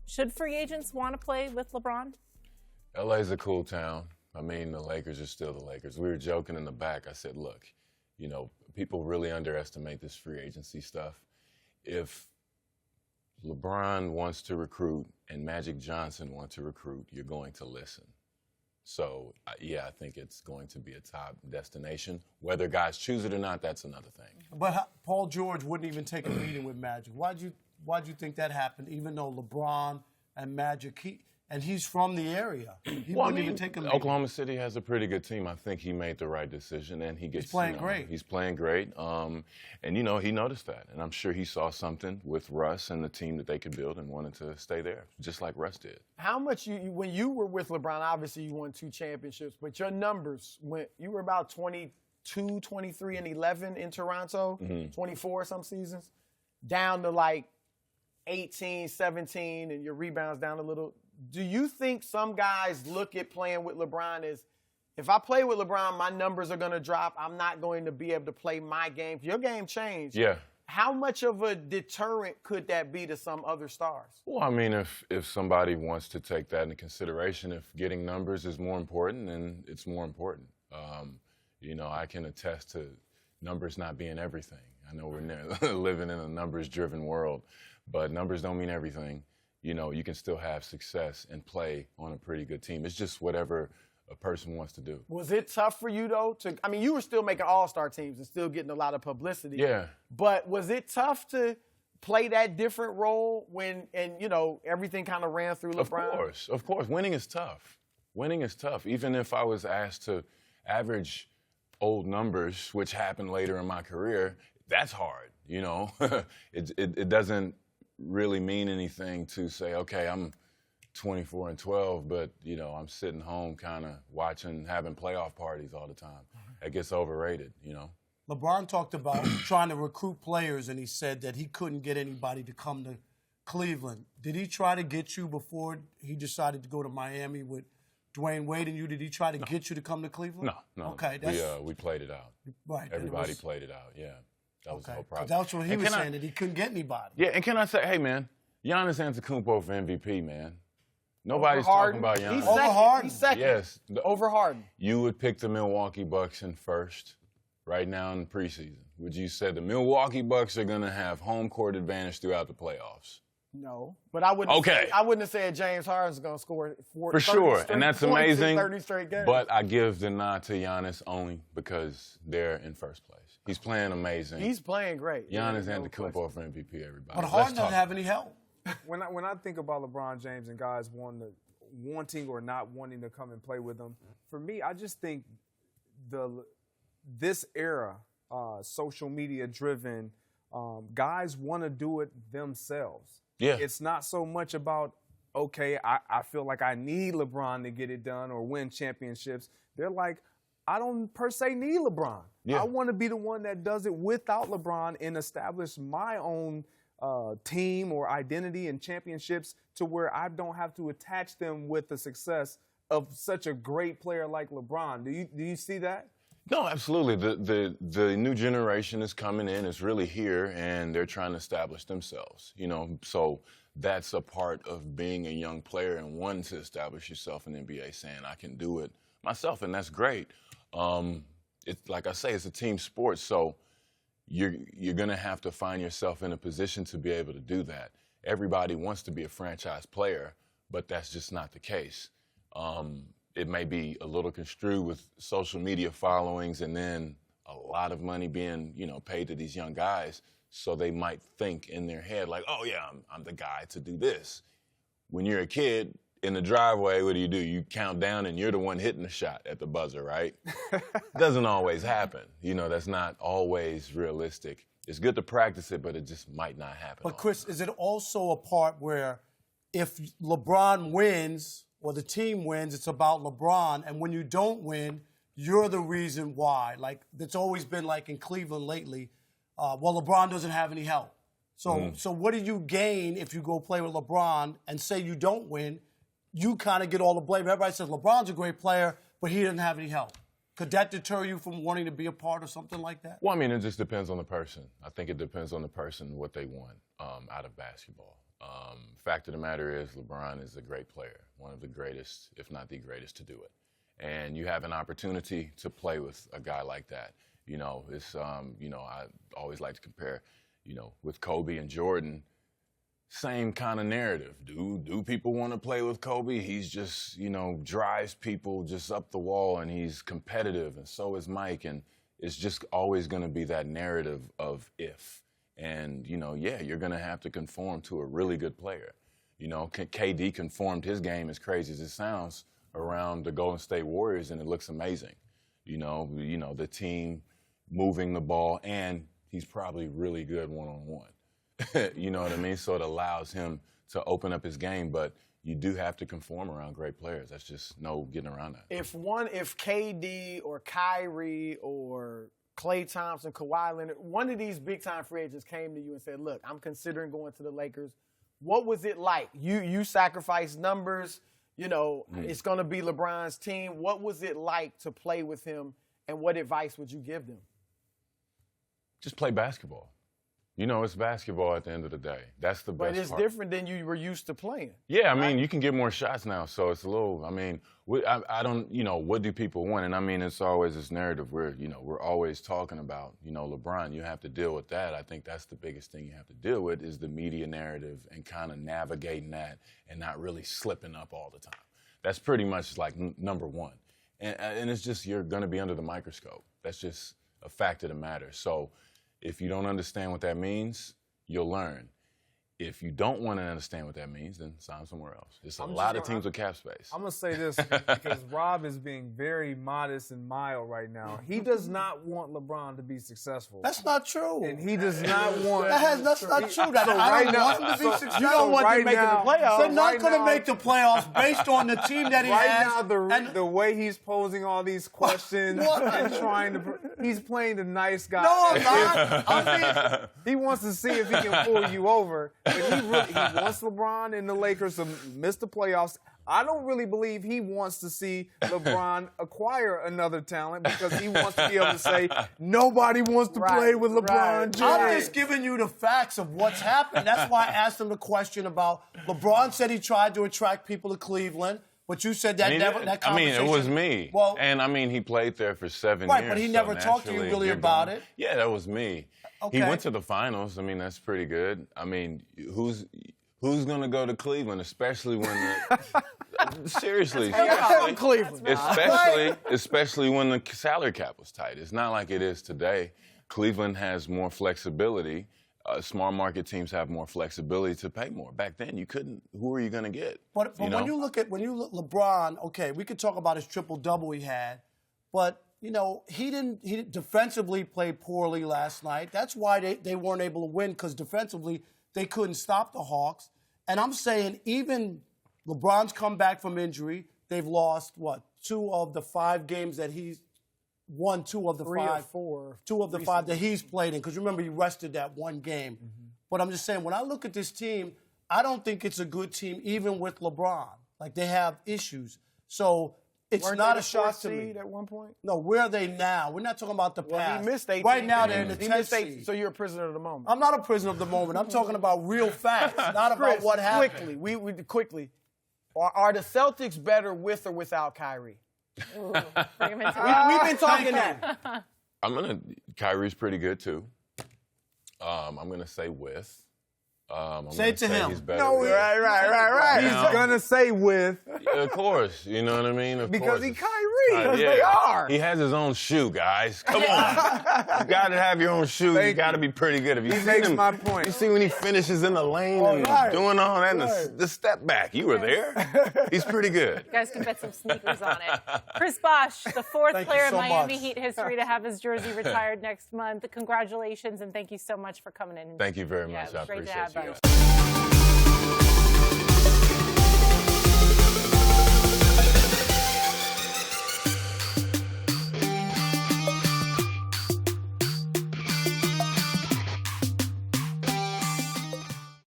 Should free agents want to play with LeBron? LA's a cool town. I mean, the Lakers are still the Lakers. We were joking in the back. I said, look, you know, people really underestimate this free agency stuff. If LeBron wants to recruit and Magic Johnson wants to recruit, you're going to listen. So, yeah, I think it's going to be a top destination. Whether guys choose it or not, that's another thing. But Paul George wouldn't even take a meeting with Magic. Why'd you think that happened, even though LeBron and Magic, he's from the area? He wouldn't even take a meeting. Oklahoma City has a pretty good team. I think he made the right decision, and he's playing great. He's playing great, and you know he noticed that, and I'm sure he saw something with Russ and the team that they could build and wanted to stay there, just like Russ did. How much when you were with LeBron? Obviously, you won 2 championships, but your numbers you were about 22, 23, and 11 in Toronto, 24 some seasons, down to like 18, 17, and your rebounds down a little. Do you think some guys look at playing with LeBron as, if I play with LeBron, my numbers are going to drop. I'm not going to be able to play my game. Your game changed. Yeah. How much of a deterrent could that be to some other stars? Well, I mean, if somebody wants to take that into consideration, if getting numbers is more important, then it's more important. You know, I can attest to numbers not being everything. I know we're living in a numbers-driven world, but numbers don't mean everything. You know, you can still have success and play on a pretty good team. It's just whatever a person wants to do. Was it tough for you, though? I mean, you were still making all-star teams and still getting a lot of publicity. Yeah. But was it tough to play that different role you know, everything kind of ran through LeBron? Of course. Winning is tough. Winning is tough. Even if I was asked to average old numbers, which happened later in my career, that's hard, you know. It doesn't really mean anything to say, okay, I'm 24-12, but, you know, I'm sitting home kind of watching, having playoff parties all the time. It gets overrated, you know. LeBron talked about trying to recruit players, and he said that he couldn't get anybody to come to Cleveland. Did he try to get you before he decided to go to Miami with Dwayne Wade and you? Did he try to get you to come to Cleveland? No. Okay. We played it out. Right. Everybody played it out, yeah. That was the whole process. That's what he was saying, that he couldn't get anybody. Yeah, and can I say, hey, man, Giannis Antetokounmpo for MVP, man. Nobody's talking about Giannis. Over Harden. He's second. Yes. Over Harden. You would pick the Milwaukee Bucks in first right now in the preseason. Would you say the Milwaukee Bucks are going to have home court advantage throughout the playoffs? No, but I wouldn't. Okay. I wouldn't have said James Harden's going to score 40 for sure, and that's amazing. 30 straight games. But I give the nod to Giannis only because they're in first place. He's playing amazing. He's playing great. Giannis Antetokounmpo for MVP, everybody. But Harden doesn't have any help. When I think about LeBron James and guys wanting or not wanting to come and play with him, for me, I just think this era, social media driven, guys want to do it themselves. Yeah. It's not so much about, okay, I feel like I need LeBron to get it done or win championships. They're like, I don't per se need LeBron. Yeah. I want to be the one that does it without LeBron and establish my own team or identity and championships to where I don't have to attach them with the success of such a great player like LeBron. Do you see that? No, absolutely. The new generation is coming in, it's really here, and they're trying to establish themselves, you know. So that's a part of being a young player and wanting to establish yourself in the NBA, saying I can do it myself, and that's great. It's like I say, it's a team sport, so you're going to have to find yourself in a position to be able to do that. Everybody wants to be a franchise player, but that's just not the case. It may be a little construed with social media followings and then a lot of money being, you know, paid to these young guys, so they might think in their head like, oh, yeah, I'm the guy to do this. When you're a kid in the driveway, what do? You count down and you're the one hitting the shot at the buzzer, right? Doesn't always happen. You know, that's not always realistic. It's good to practice it, but it just might not happen. But, Chris, is it also a part where if LeBron wins or the team wins, it's about LeBron, and when you don't win, you're the reason why? Like, it's always been like in Cleveland lately, well, LeBron doesn't have any help. So what do you gain if you go play with LeBron and say you don't win? You kind of get all the blame. Everybody says LeBron's a great player, but he doesn't have any help. Could that deter you from wanting to be a part of something like that? Well, I mean, it just depends on the person. I think it depends on the person, what they want out of basketball. Fact of the matter is, LeBron is a great player, one of the greatest, if not the greatest, to do it. And you have an opportunity to play with a guy like that. You know, it's I always like to compare, with Kobe and Jordan. Same kind of narrative. Do people want to play with Kobe? He's just, drives people just up the wall, and he's competitive, and so is Mike. And it's just always going to be that narrative of if. And, you're going to have to conform to a really good player. KD conformed his game, as crazy as it sounds, around the Golden State Warriors, and it looks amazing. The team moving the ball, and he's probably really good one-on-one. You know what I mean? So it allows him to open up his game, but you do have to conform around great players. That's just no getting around that. If KD or Kyrie or Klay Thompson, Kawhi Leonard, one of these big-time free agents came to you and said, look, I'm considering going to the Lakers. What was it like? You sacrificed numbers. It's going to be LeBron's team. What was it like to play with him, and what advice would you give them? Just play basketball. It's basketball at the end of the day. That's the best part. But it's different than you were used to playing. Yeah, you can get more shots now, so it's a little, I don't, what do people want? And it's always this narrative where, we're always talking about, LeBron, you have to deal with that. I think that's the biggest thing you have to deal with is the media narrative and kind of navigating that and not really slipping up all the time. That's pretty much like number one. And it's just, you're going to be under the microscope. That's just a fact of the matter. So if you don't understand what that means, you'll learn. If you don't want to understand what that means, then sign somewhere else. There's a lot of teams with cap space. I'm going to say this because Rob is being very modest and mild right now. He does not want LeBron to be successful. That's not true. And he does not want... That's not true. I don't want him to be successful. You don't want him making the playoffs. They're not going to make the playoffs based on the team that he has. Right now, the way he's posing all these questions and trying to... He's playing the nice guy. No, I'm not. He wants to see if he can pull you over. But he wants LeBron and the Lakers to miss the playoffs. I don't really believe he wants to see LeBron acquire another talent because he wants to be able to say, nobody wants to play with LeBron James. I'm just giving you the facts of what's happened. That's why I asked him the question about LeBron said he tried to attract people to Cleveland. But you said that that conversation. It was me. Well, and he played there for 7 years. Right, but he never talked to you really about it. Yeah, that was me. Okay. He went to the finals. That's pretty good. Who's going to go to Cleveland, especially when seriously, especially when the salary cap was tight. It's not like it is today. Cleveland has more flexibility. Small market teams have more flexibility to pay more. Back then, you couldn't. Who are you going to get? But when you look LeBron, okay, we could talk about his triple-double he had, but he didn't defensively play poorly last night. That's why they weren't able to win, because defensively they couldn't stop the Hawks. And I'm saying even LeBron's come back from injury. They've lost, 2 of the 5 games that he's won, 2 of the 5. 2 of the 5 that he's played in, because remember he rested that 1 game. Mm-hmm. But I'm just saying, when I look at this team, I don't think it's a good team even with LeBron. Like, they have issues. So it's not a shock to me. At one point? No, where are they now? We're not talking about the past. He missed 18. Right now, they're in the 10th seed. So you're a prisoner of the moment. I'm not a prisoner of the moment. I'm talking about real facts, not about what happened. Quickly. Are the Celtics better with or without Kyrie? Ooh, bring him into We've been talking that. Kyrie's pretty good, too. I'm going to say with. Say it to him. He's better. No, right. He's going to say with. Of course. You know what I mean? Because he's Kyrie. Because they are. He has his own shoe, guys. Come on. You got to have your own shoe. You got to be pretty good. If you he see makes him, my point. You see when he finishes in the lane doing all that, and the step back. You were there. He's pretty good. You guys can bet some sneakers on it. Chris Bosh, the 4th player in Miami Heat history to have his jersey retired next month. Congratulations, and thank you so much for coming in. Thank you very much. I great appreciate to have you.